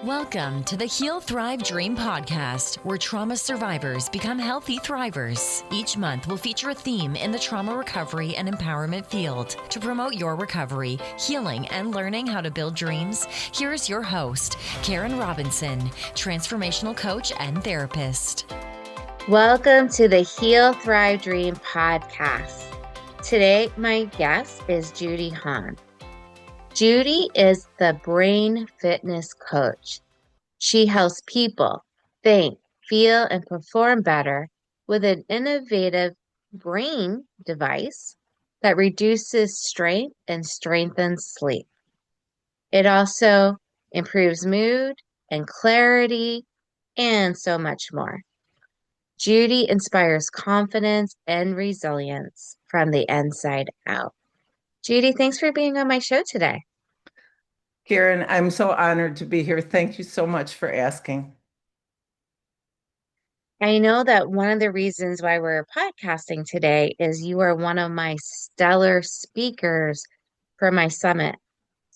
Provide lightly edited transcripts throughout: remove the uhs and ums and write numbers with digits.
Welcome to the Heal, Thrive, Dream podcast, where trauma survivors become healthy thrivers. Each month, we'll feature a theme in the trauma recovery and empowerment field. To promote your recovery, healing, and learning how to build dreams, here's your host, Karen Robinson, transformational coach and therapist. Welcome to the Heal, Thrive, Dream podcast. Today, my guest is Judy Hahn. Judy is the brain fitness coach. She helps people think, feel, and perform better with an innovative brain device that reduces strain and strengthens sleep. It also improves mood and clarity and so much more. Judy inspires confidence and resilience from the inside out. Judy, thanks for being on my show today. Karen, I'm so honored to be here. Thank you so much for asking. I know that one of the reasons why we're podcasting today is you are one of my stellar speakers for my summit,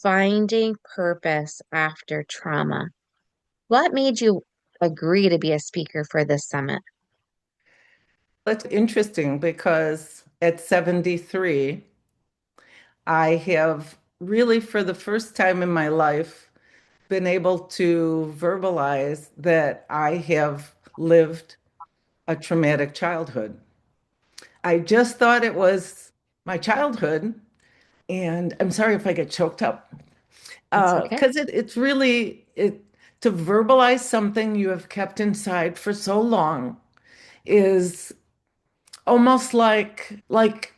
Finding Purpose After Trauma. What made you agree to be a speaker for this summit? That's interesting because at 73, I have really, for the first time in my life, been able to verbalize that I have lived a traumatic childhood. I just thought it was my childhood, and I'm sorry if I get choked up, That's okay. because it's really to verbalize something you have kept inside for so long is almost like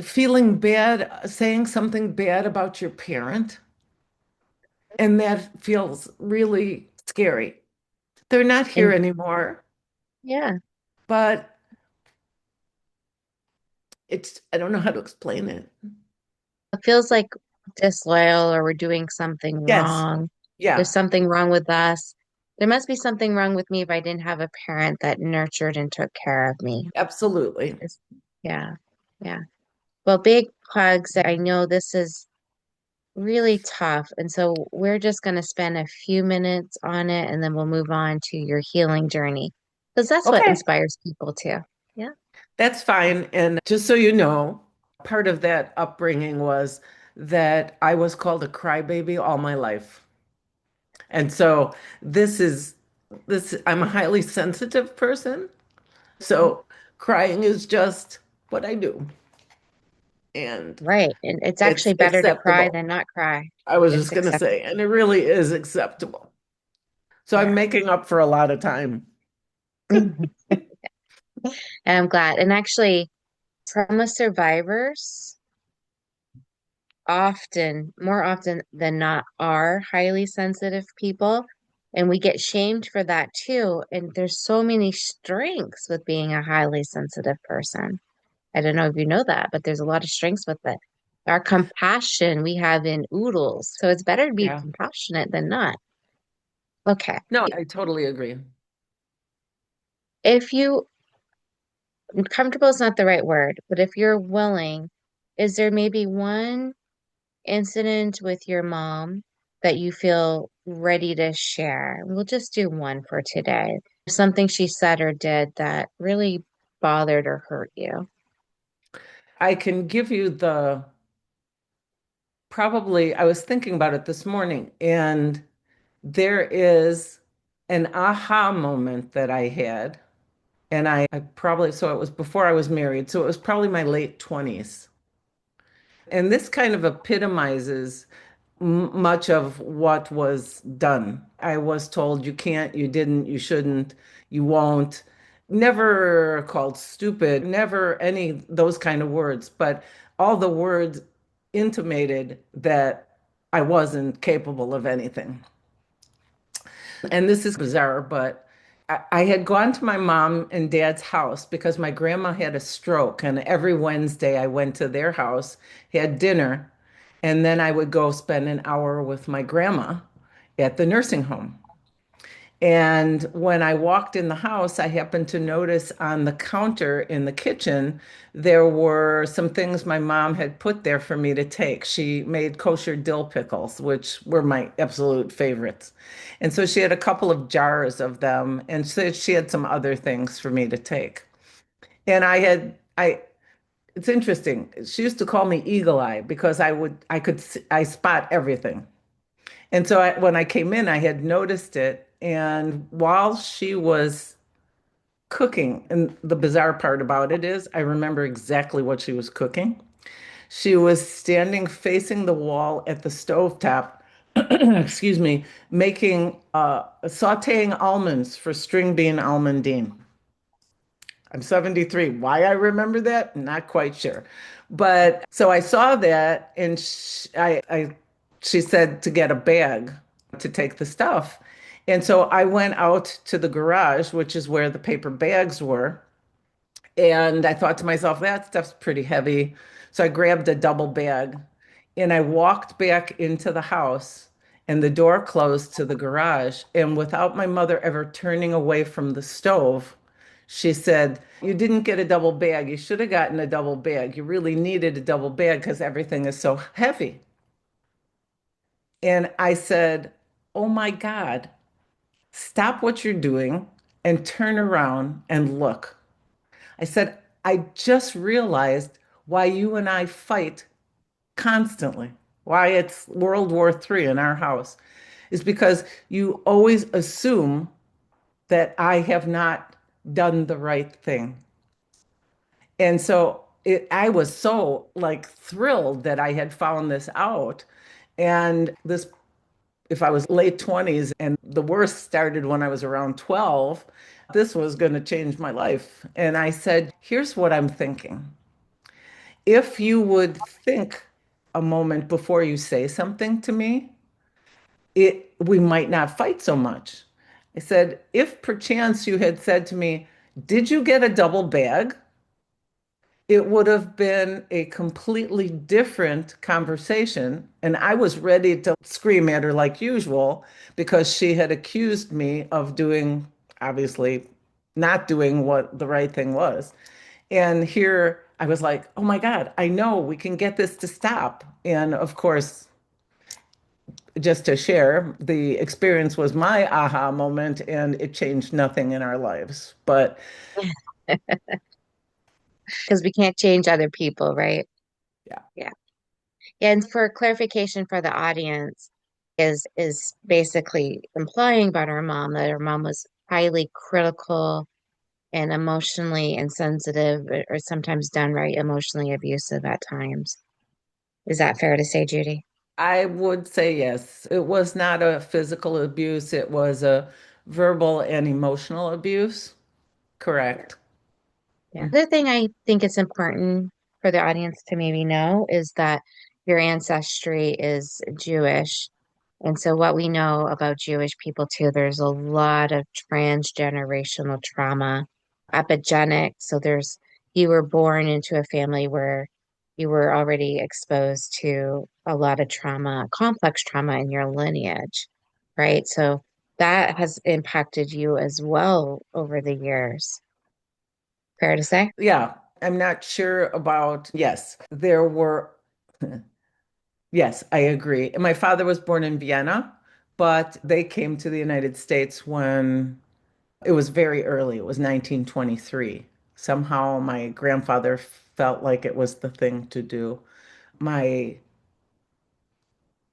feeling bad, saying something bad about your parent, and that feels really scary. They're not here And anymore, yeah, but I don't know how to explain it. it feels like disloyal or we're doing something Yes. wrong. There's Yeah, something wrong with us. There must be something wrong with me if I didn't have a parent that nurtured and took care of me. absolutely. It's- yeah, yeah. Well, big hugs. I know this is really tough. And so we're just going to spend a few minutes on it and then we'll move on to your healing journey because that's what Okay, inspires people too. Yeah. that's fine. And just so you know, part of that upbringing was that I was called a crybaby all my life. And so this is I'm a highly sensitive person. So crying is just what I do. And Right. And it's it's actually better to cry acceptable. than not cry. I was It's just going to say, acceptable. and it really is acceptable. So I'm Yeah. making up for a lot of time. And I'm glad. And actually, trauma survivors more often than not, are highly sensitive people. And we get shamed for that too. And there's so many strengths with being a highly sensitive person. I don't know if you know that, but there's a lot of strengths with it. Our compassion we have in oodles. So it's better to be Yeah. compassionate than not. Okay. No, I totally agree. If you, comfortable is not the right word, but if you're willing, is there maybe one incident with your mom that you feel ready to share? We'll just do one for today. Something she said or did that really bothered or hurt you. I can give you I was thinking about it this morning, and there is an aha moment that I had. And I probably, so it was before I was married. So it was probably my late 20s. And this kind of epitomizes much of what was done. I was told you can't, you didn't, you shouldn't, you won't. Never called stupid, never any those kind of words, but all the words intimated that I wasn't capable of anything. And this is bizarre, but I had gone to my mom and dad's house because my grandma had a stroke. And every Wednesday I went to their house, had dinner, and then I would go spend an hour with my grandma at the nursing home. And when I walked in the house, I happened to notice on the counter in the kitchen, there were some things my mom had put there for me to take. She made kosher dill pickles, which were my absolute favorites. And so she had a couple of jars of them, and so she had some other things for me to take. And it's interesting. She used to call me Eagle Eye because I spot everything. And so when I came in, I had noticed it. And while she was cooking, and the bizarre part about it is, I remember exactly what she was cooking. She was standing facing the wall at the stovetop, excuse me, making sautéing almonds for string bean almondine. I'm 73. Why I remember that? Not quite sure. But so I saw that, and she said to get a bag to take the stuff. And so I went out to the garage, which is where the paper bags were. And I thought to myself, that stuff's pretty heavy. So I grabbed a double bag and I walked back into the house, and the door closed to the garage. And without my mother ever turning away from the stove, she said, "You didn't get a double bag. You should have gotten a double bag. You really needed a double bag because everything is so heavy." And I said, "Oh my God, stop what you're doing and turn around and look." I said, "I just realized why you and I fight constantly, why it's World War III in our house, is because you always assume that I have not done the right thing." And so I was so like thrilled that I had found this out. And this, if I was late 20s and the worst started when I was around 12, this was going to change my life. And I said, "Here's what I'm thinking. If you would think a moment before you say something to me, we might not fight so much." I said, "If perchance you had said to me, 'Did you get a double bag?' it would have been a completely different conversation." And I was ready to scream at her like usual because she had accused me of doing, obviously, not doing what the right thing was. And here I was like, "Oh my God, I know we can get this to stop." And of course, just to share, the experience was my aha moment and it changed nothing in our lives. But Because we can't change other people, right? yeah, Yeah. And for clarification for the audience, is basically implying about our mom that her mom was highly critical and emotionally insensitive, or sometimes downright emotionally abusive at times. Is that fair to say, Judy? I would say yes. It was not a physical abuse, it was a verbal and emotional abuse. Correct. Yeah. The thing I think it's important for the audience to maybe know is that your ancestry is Jewish. And so what we know about Jewish people too, there's a lot of transgenerational trauma, epigenic. So you were born into a family where you were already exposed to a lot of trauma, complex trauma in your lineage, right? So that has impacted you as well over the years. Fair to say? Yeah, I'm not sure about, yes, there were, yes, I agree. And my father was born in Vienna, but they came to the United States when it was very early. It was 1923. Somehow my grandfather felt like it was the thing to do. My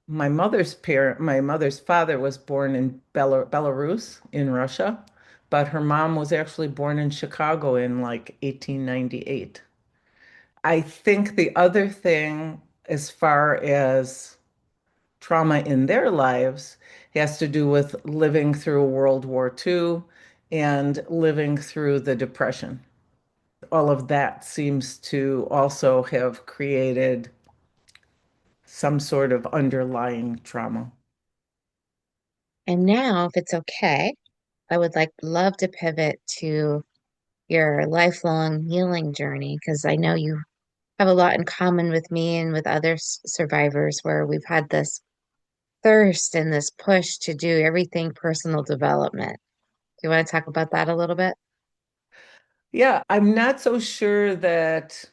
my mother's father was born in Belarus in Russia, but her mom was actually born in Chicago in like 1898. I think the other thing, as far as trauma in their lives, has to do with living through World War II and living through the Depression. All of that seems to also have created some sort of underlying trauma. And now, if it's okay, I would love to pivot to your lifelong healing journey because I know you have a lot in common with me and with other survivors where we've had this thirst and this push to do everything personal development. Do you want to talk about that a little bit? Yeah, I'm not so sure that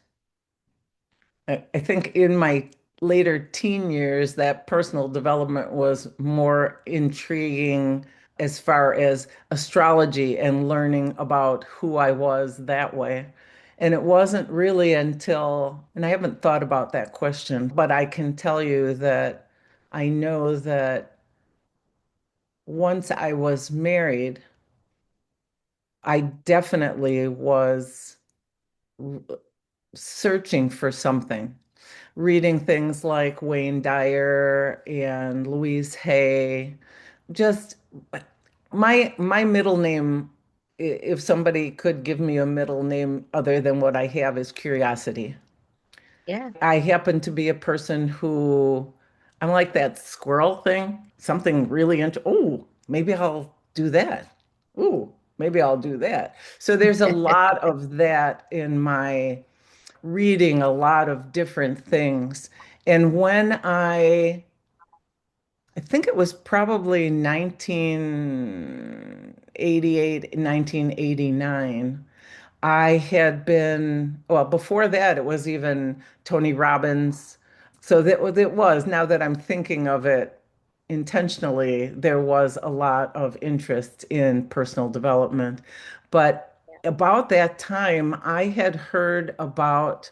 I think in my later teen years that personal development was more intriguing as far as astrology and learning about who I was that way. And it wasn't really until, and I haven't thought about that question, but I can tell you that I know that once I was married, I definitely was searching for something, reading things like Wayne Dyer and Louise Hay. Just my middle name, if somebody could give me a middle name other than what I have, is Curiosity. Yeah. I happen to be a person who I'm like that squirrel thing, something really oh, maybe I'll do that. Ooh, maybe I'll do that. So there's a lot of that in my reading, a lot of different things. And when I think it was probably 1988, 1989. I had been, well, before that, it was even Tony Robbins. So it was, now that I'm thinking of it intentionally, there was a lot of interest in personal development. But about that time, I had heard about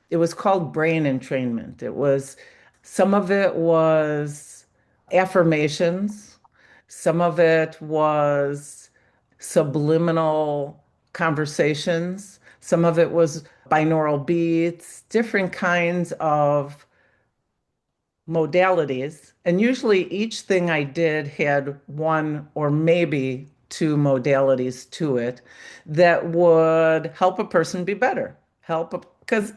it was called brain entrainment. It was some of it was affirmations, some of it was subliminal conversations, some of it was binaural beats, different kinds of modalities. And usually each thing I did had one or maybe two modalities to it that would help a person be better. Because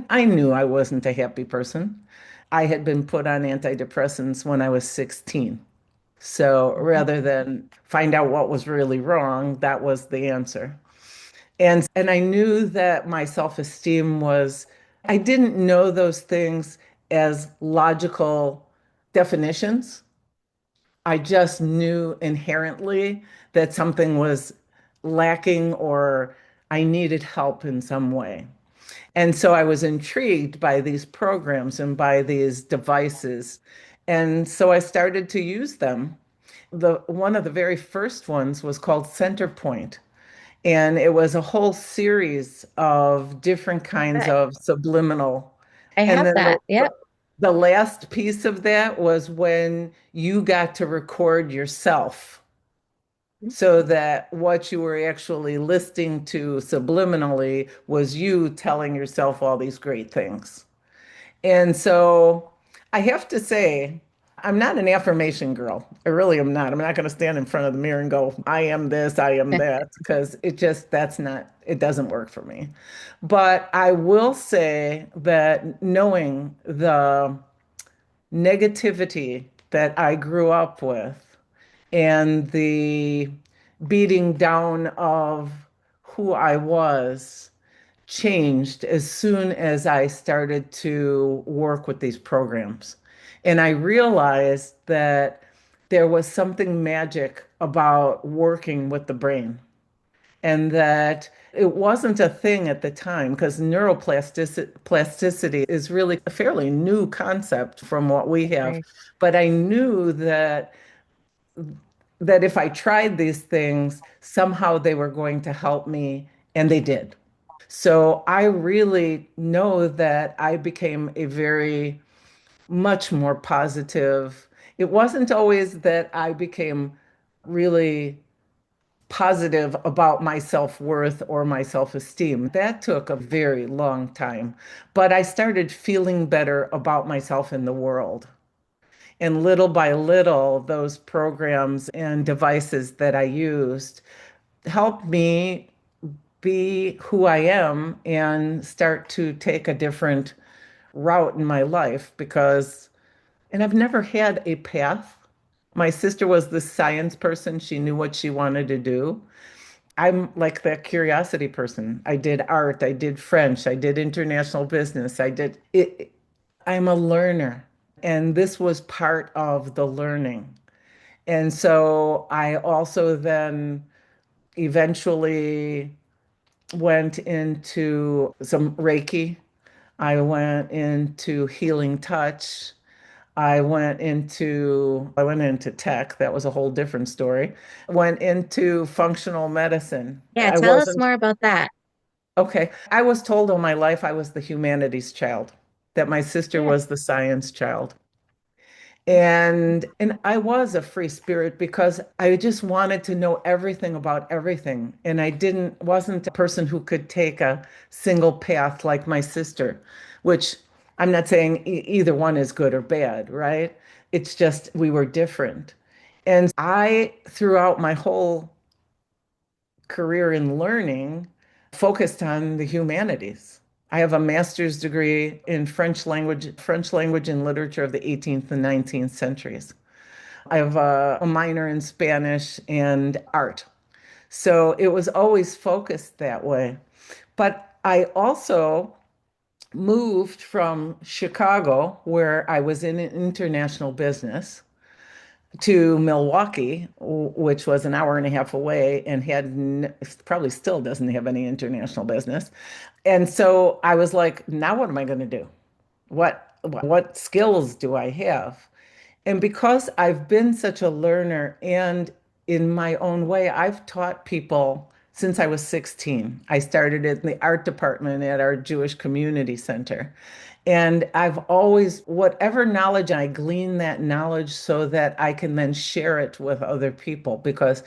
I knew I wasn't a happy person. I had been put on antidepressants when I was 16. So rather than find out what was really wrong, that was the answer. And I knew that my self-esteem was, I didn't know those things as logical definitions. I just knew inherently that something was lacking or I needed help in some way. And so I was intrigued by these programs and by these devices. And so I started to use them. The one of the very first ones was called Centerpoint. And it was a whole series of different kinds Okay. of subliminal. I And have then that. Yep. the last piece of that was when you got to record yourself so that what you were actually listening to subliminally was you telling yourself all these great things. And so I have to say, I'm not an affirmation girl. I really am not. I'm not going to stand in front of the mirror and go, I am this, I am that, because that's not, it doesn't work for me. But I will say that knowing the negativity that I grew up with and the beating down of who I was changed as soon as I started to work with these programs. And I realized that there was something magic about working with the brain and that it wasn't a thing at the time because neuroplasticity is really a fairly new concept from what we have. Right. But I knew that if I tried these things, somehow they were going to help me, and they did. So I really know that I became a very much more positive. It wasn't always that I became really positive about my self-worth or my self-esteem. That took a very long time. But I started feeling better about myself in the world. And little by little, those programs and devices that I used helped me be who I am and start to take a different route in my life and I've never had a path. My sister was the science person. She knew what she wanted to do. I'm like that curiosity person. I did art, I did French, I did international business, I did it. I'm a learner. And this was part of the learning. And so I also then eventually went into some Reiki. I went into healing touch. I went into tech. That was a whole different story. Went into functional medicine. Yeah, I tell us wasn't more about that. okay. I was told all my life I was the humanities child, that my sister Yeah. was the science child. And I was a free spirit because I just wanted to know everything about everything. And I didn't wasn't a person who could take a single path like my sister, which I'm not saying either one is good or bad, right? It's just we were different. And I, throughout my whole career in learning, focused on the humanities. I have a master's degree in French language and literature of the 18th and 19th centuries. I have a minor in Spanish and art. So it was always focused that way. But I also moved from Chicago, where I was in international business, to Milwaukee, which was an hour and a half away and probably still doesn't have any international business. And so I was like, now what am I going to do? What skills do I have? And because I've been such a learner and in my own way, I've taught people since I was 16. I started in the art department at our Jewish community center. And I've always, whatever knowledge, I glean that knowledge so that I can then share it with other people because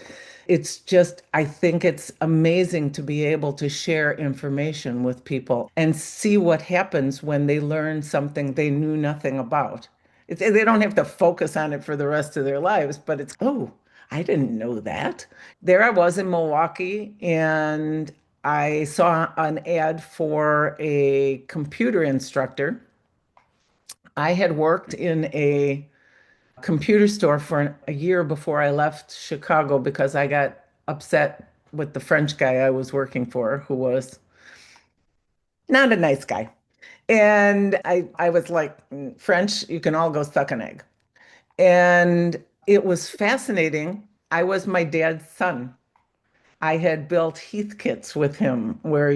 it's just, I think it's amazing to be able to share information with people and see what happens when they learn something they knew nothing about. They don't have to focus on it for the rest of their lives, but it's, oh, I didn't know that. There I was in Milwaukee, and I saw an ad for a computer instructor. I had worked in a computer store for a year before I left Chicago because I got upset with the French guy I was working for, who was not a nice guy. And I was like, French, you can all go suck an egg. And it was fascinating. I was my dad's son. I had built Heath kits with him where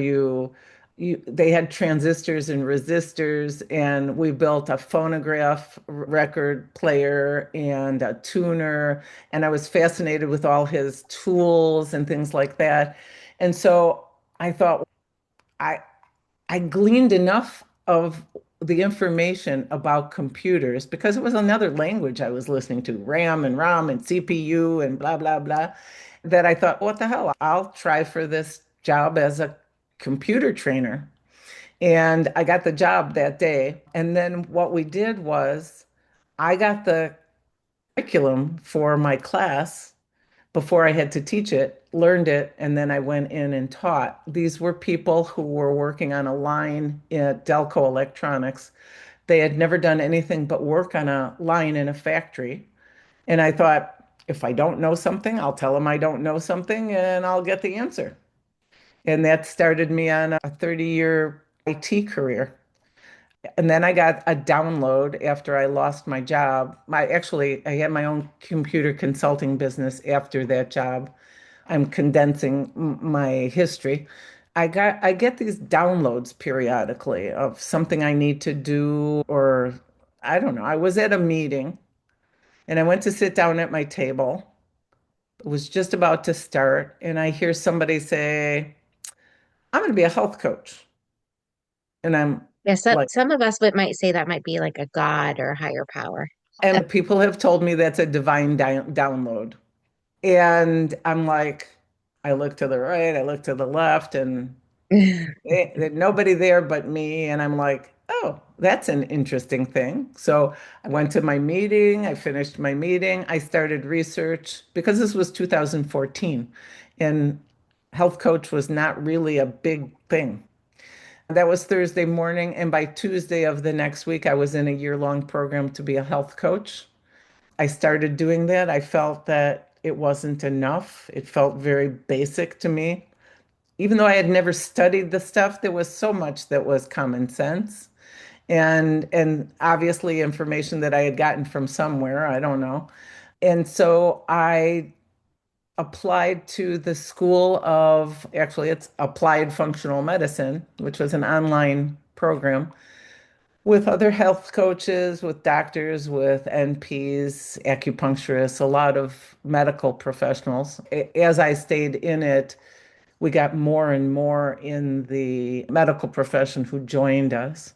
they had transistors and resistors, and we built a phonograph record player and a tuner, and I was fascinated with all his tools and things like that. And so I thought I I gleaned enough of the information about computers because it was another language I was listening to, RAM and ROM and CPU and blah, blah, blah, that I thought, what the hell? I'll try for this job as a computer trainer. And I got the job that day. And then what we did was I got the curriculum for my class before I had to teach it, learned it, and then I went in and taught. These were people who were working on a line at Delco Electronics. They had never done anything but work on a line in a factory. And I thought, if I don't know something, I'll tell them I don't know something and I'll get the answer. And that started me on a 30-year IT career. And then I got a download after I lost my job. I had my own computer consulting business after that job. I'm condensing my history. I get these downloads periodically of something I need to do, or I don't know. I was at a meeting and I went to sit down at my table. It was just about to start, and I hear somebody say, "I'm going to be a health coach." And I'm Yeah, so like, some of us might say that might be like a god or a higher power. and people have told me that's a divine download. And I'm like, I look to the right, I look to the left, and there's nobody there but me. And I'm like, oh, that's an interesting thing. So I went to my meeting, I finished my meeting, I started research because this was 2014, and health coach was not really a big thing. That was Thursday morning, and by Tuesday of the next week, I was in a year-long program to be a health coach. I started doing that. I felt that it wasn't enough. It felt very basic to me. Even though I had never studied the stuff, there was so much that was common sense. and obviously information that I had gotten from somewhere, I don't know. And so I applied to the School of, actually, it's Applied Functional Medicine, which was an online program with other health coaches, with doctors, with NPs, acupuncturists, a lot of medical professionals. As I stayed in it, we got more and more in the medical profession who joined us.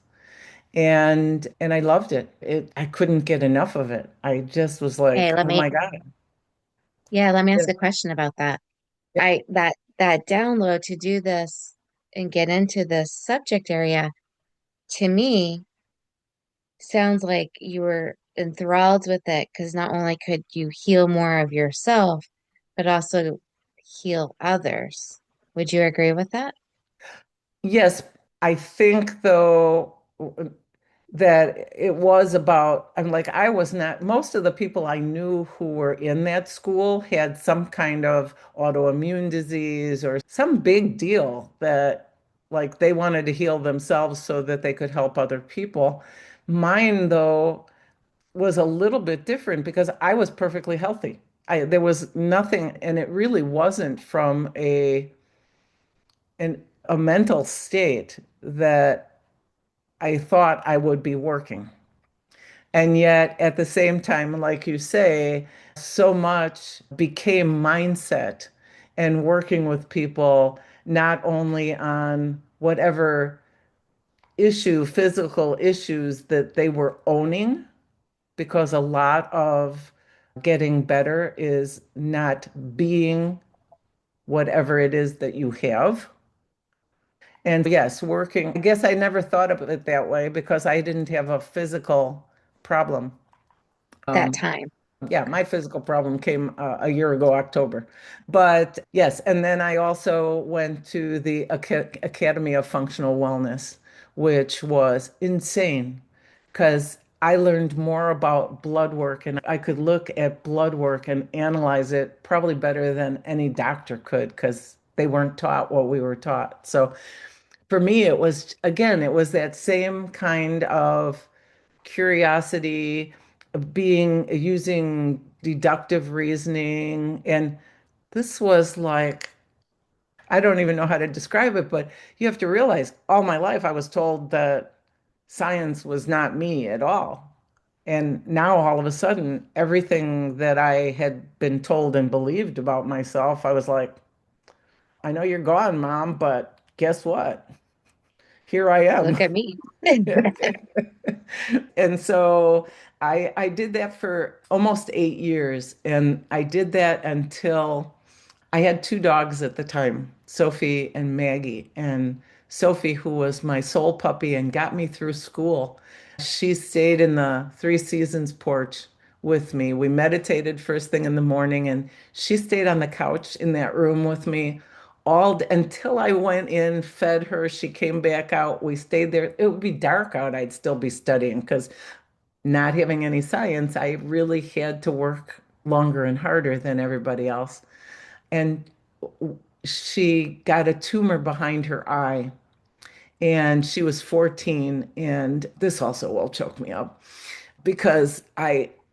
And I loved it. I couldn't get enough of it. I just was Hey, like, let oh me, my God. yeah, let me Yeah. ask a question about that. Yeah. That download to do this and get into this subject area, to me, sounds like you were enthralled with it because not only could you heal more of yourself, but also heal others. Would you agree with that? Yes, I think though that it was about, I'm like, I was not, most of the people I knew who were in that school had some kind of autoimmune disease or some big deal that like they wanted to heal themselves so that they could help other people. Mine, though, was a little bit different because I was perfectly healthy. There was nothing, and it really wasn't from a mental state that I thought I would be working. And yet, at the same time, like you say, so much became mindset and working with people, not only on whatever issue, physical issues that they were owning, because a lot of getting better is not being whatever it is that you have. And yes, working, I guess I never thought of it that way because I didn't have a physical problem. That Um, time. yeah, my physical problem came a year ago, October. But yes, and then I also went to the Academy of Functional Wellness, which was insane because I learned more about blood work and I could look at blood work and analyze it probably better than any doctor could because they weren't taught what we were taught. So for me, it was, again, it was that same kind of curiosity, being using deductive reasoning. And this was like, I don't even know how to describe it, but you have to realize all my life I was told that science was not me at all. And now all of a sudden, everything that I had been told and believed about myself, I was like, I know you're gone, Mom, but guess what? Here I am. Look at me. And so I did that for almost 8 years. And I did that until I had two dogs at the time, Sophie and Maggie. And Sophie, who was my soul puppy and got me through school, she stayed in the Three Seasons porch with me. We meditated first thing in the morning, and she stayed on the couch in that room with me until I went in, fed her. She came back out. We stayed there. It would be dark out. I'd still be studying because not having any science, I really had to work longer and harder than everybody else. And she got a tumor behind her eye, and she was 14. And this also will choke me up because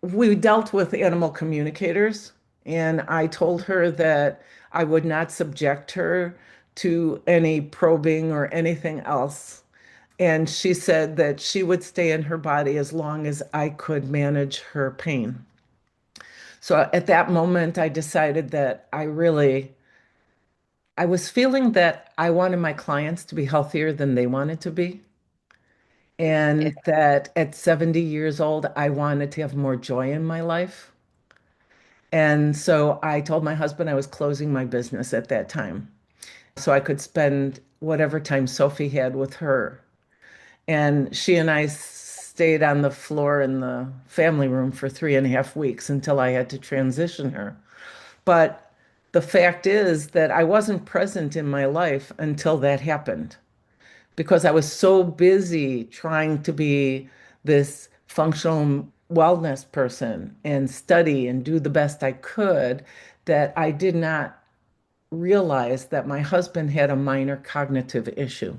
we dealt with animal communicators, and I told her that I would not subject her to any probing or anything else. And she said that she would stay in her body as long as I could manage her pain. So at that moment, I decided that I was feeling that I wanted my clients to be healthier than they wanted to be. Yeah. And that at 70 years old, I wanted to have more joy in my life. And so I told my husband I was closing my business at that time so I could spend whatever time Sophie had with her. And she and I stayed on the floor in the family room for 3.5 weeks until I had to transition her. But the fact is that I wasn't present in my life until that happened because I was so busy trying to be this functional wellness person and study and do the best I could that I did not realize that my husband had a minor cognitive issue.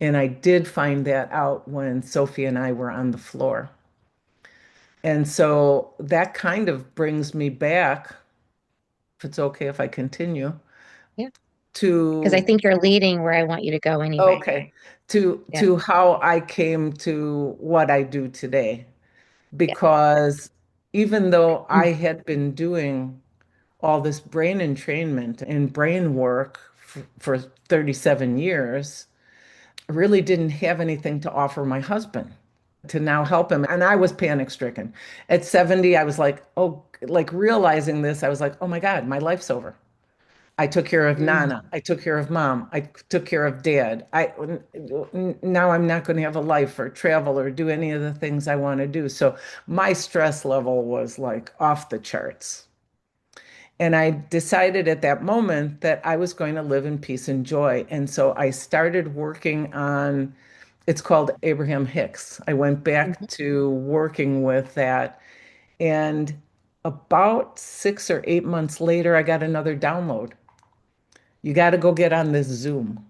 And I did find that out when Sophie and I were on the floor. And so that kind of brings me back, if it's okay if I continue, Yeah. Because I to think you're leading where I want you to go anyway. okay, to Yeah. how I came to what I do today. Yeah. Because even though Mm. I had been doing all this brain entrainment and brain work for 37 years, I really didn't have anything to offer my husband to now help him. And I was panic stricken. At 70, I was like, oh, like realizing this, I was like, oh my God, my life's over. I took care of Mm. Nana. I took care of mom. I took care of dad. Now I'm not going to have a life or travel or do any of the things I want to do. So my stress level was like off the charts. And I decided at that moment that I was going to live in peace and joy. And so I started working on, it's called Abraham Hicks. I went back Mhm. to working with that. And about 6 or 8 months later, I got another download. You got to go get on this Zoom.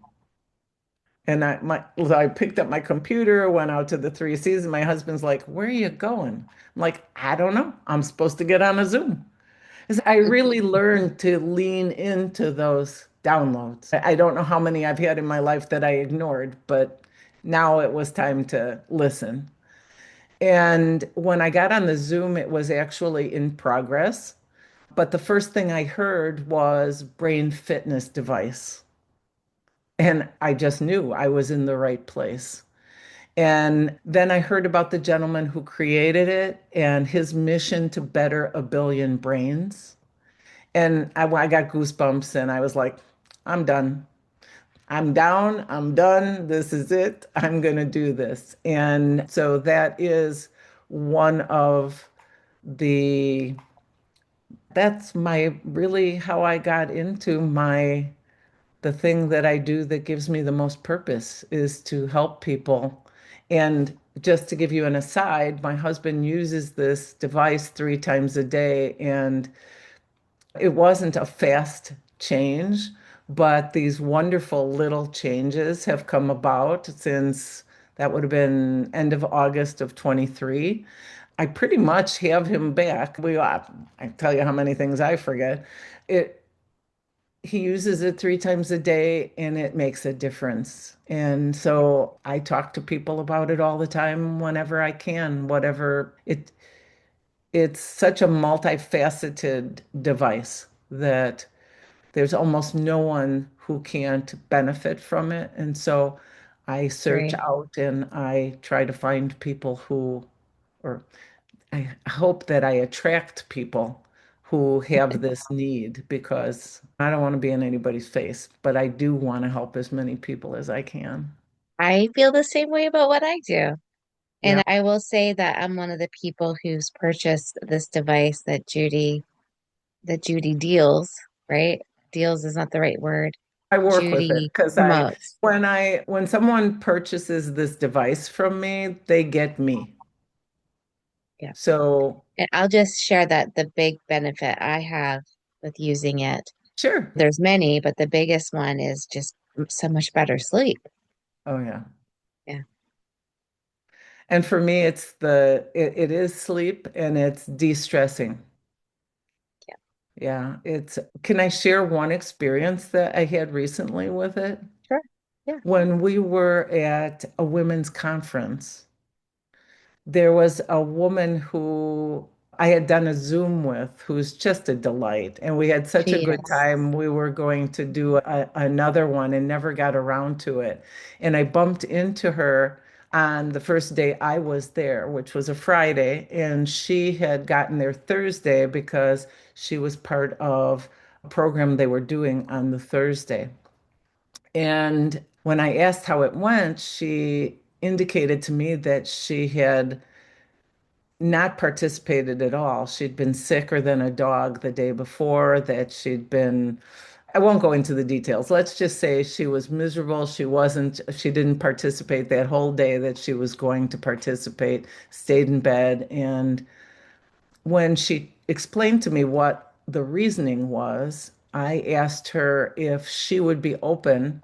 And I picked up my computer, went out to the Three Seas, and my husband's like, "Where are you going?" I'm like, "I don't know. I'm supposed to get on a Zoom." 'Cause I really learned to lean into those downloads. I don't know how many I've had in my life that I ignored, but now it was time to listen. And when I got on the Zoom, it was actually in progress. But the first thing I heard was brain fitness device. And I just knew I was in the right place. And then I heard about the gentleman who created it and his mission to better a billion brains. And I got goosebumps and I was like, I'm done. I'm down. I'm done. This is it. I'm going to do this. And so that is one of the, that's my really how I got into the thing that I do that gives me the most purpose is to help people. And just to give you an aside, my husband uses this device 3 times a day, and it wasn't a fast change, but these wonderful little changes have come about since that would have been end of August of 23. I pretty much have him back. I tell you how many things I forget. It he uses it 3 times a day and it makes a difference. And so I talk to people about it all the time whenever I can, whatever it's such a multifaceted device that there's almost no one who can't benefit from it. And so I search Agree. out and I try to find people or I hope that I attract people who have this need because I don't want to be in anybody's face, but I do want to help as many people as I can. I feel the same way about what I do. Yeah. And I will say that I'm one of the people who's purchased this device that Judy deals, right? Deals is not the right word. I work with it Judy because promotes. when someone purchases this device from me, they get me. Yeah. So And I'll just share that the big benefit I have with using it. sure. There's many, but the biggest one is just so much better sleep. Oh yeah. Yeah. And for me, it is sleep and it's de-stressing. Yeah. Yeah, can I share one experience that I had recently with it? Sure. Yeah. When we were at a women's conference, there was a woman who I had done a Zoom with who's just a delight. And we had such a She good is. time. We were going to do another one and never got around to it. And I bumped into her on the first day I was there, which was a Friday. And she had gotten there Thursday because she was part of a program they were doing on the Thursday. And when I asked how it went, she indicated to me that she had not participated at all. She'd been sicker than a dog the day before, that I won't go into the details. Let's just say she was miserable. She didn't participate that whole day that she was going to participate, stayed in bed. And when she explained to me what the reasoning was, I asked her if she would be open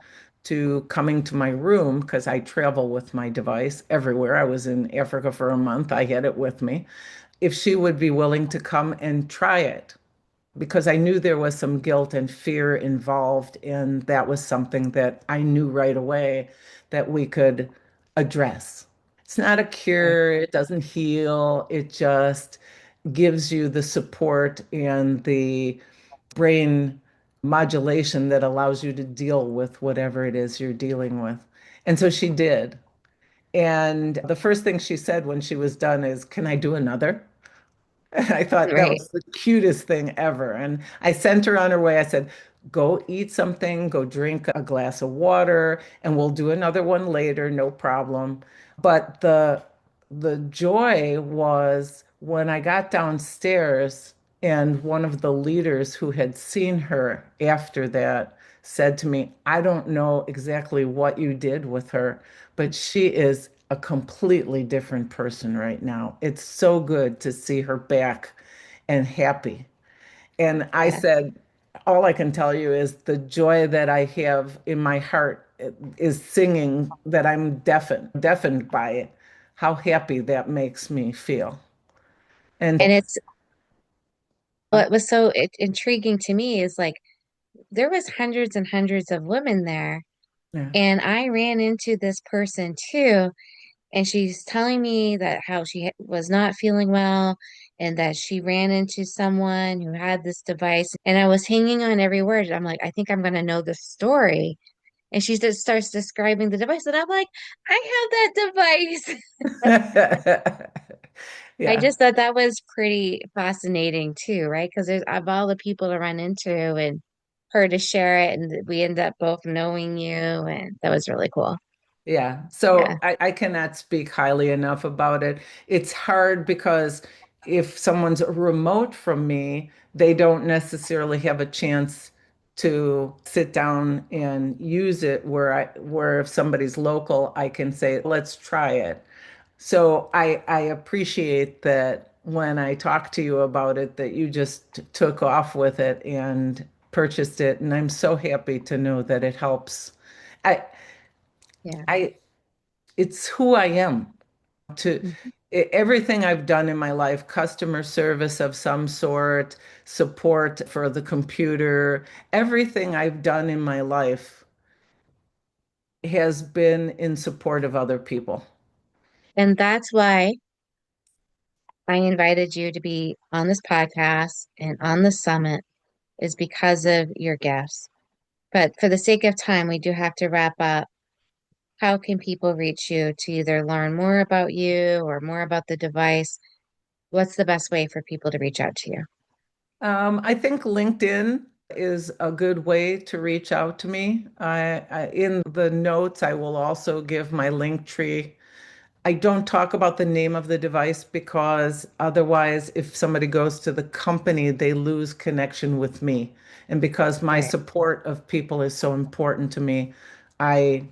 to coming to my room because I travel with my device everywhere. I was in Africa for a month. I had it with me. If she would be willing to come and try it, because I knew there was some guilt and fear involved, and that was something that I knew right away that we could address. It's not a Right. cure, it doesn't heal, it just gives you the support and the brain modulation that allows you to deal with whatever it is you're dealing with. And so she did. And the first thing she said when she was done is, "Can I do another?" And I thought that Right. was the cutest thing ever. And I sent her on her way. I said, "Go eat something, go drink a glass of water, and we'll do another one later, no problem." But the joy was when I got downstairs and one of the leaders who had seen her after that said to me, "I don't know exactly what you did with her, but she is a completely different person right now. It's so good to see her back and happy." And I Yeah. said, all I can tell you is the joy that I have in my heart is singing that I'm deafened by it, how happy that makes me feel. And And it's what was so intriguing to me is like there was hundreds and hundreds of women there, yeah, and I ran into this person too, and she's telling me that how she was not feeling well and that she ran into someone who had this device, and I was hanging on every word. I'm like, I think I'm gonna know this story. And she just starts describing the device, and I'm like, I have that device. I yeah, just thought that was pretty fascinating too, right? Because there's of all the people to run into and her to share it, and we end up both knowing you, and that was really cool. yeah. Yeah, So I cannot speak highly enough about it. It's hard because if someone's remote from me, they don't necessarily have a chance to sit down and use it where if somebody's local, I can say, "Let's try it." So I appreciate that when I talk to you about it, that you just took off with it and purchased it. And I'm so happy to know that it helps. I yeah. I it's who I am. To Mhm. everything I've done in my life, customer service of some sort, support for the computer, everything I've done in my life has been in support of other people. And that's why I invited you to be on this podcast and on the summit is because of your gifts. But for the sake of time, we do have to wrap up. How can people reach you to either learn more about you or more about the device? What's the best way for people to reach out to you? I think LinkedIn is a good way to reach out to me. In the notes, I will also give my link tree. I don't talk about the name of the device because otherwise, if somebody goes to the company, they lose connection with me. And because my Right. support of people is so important to me, I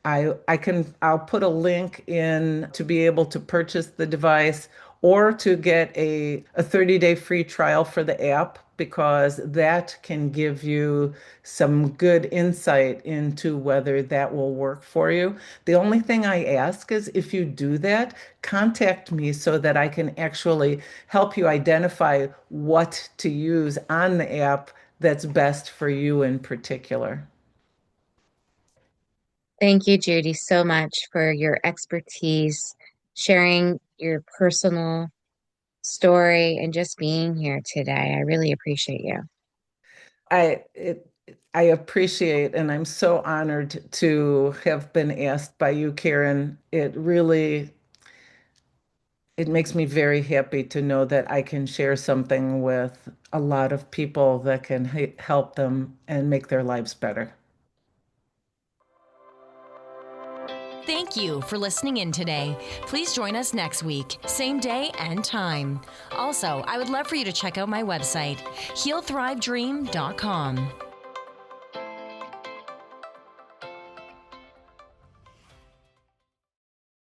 I'll put a link in to be able to purchase the device or to get a 30-day free trial for the app because that can give you some good insight into whether that will work for you. The only thing I ask is if you do that, contact me so that I can actually help you identify what to use on the app that's best for you in particular. Thank you, Judy, so much for your expertise, sharing your personal story, and just being here today. I really appreciate you. I it I appreciate and I'm so honored to have been asked by you, Karen. It makes me very happy to know that I can share something with a lot of people that can help them and make their lives better. Thank you for listening in today. Please join us next week, same day and time. Also, I would love for you to check out my website, healthrivedream.com.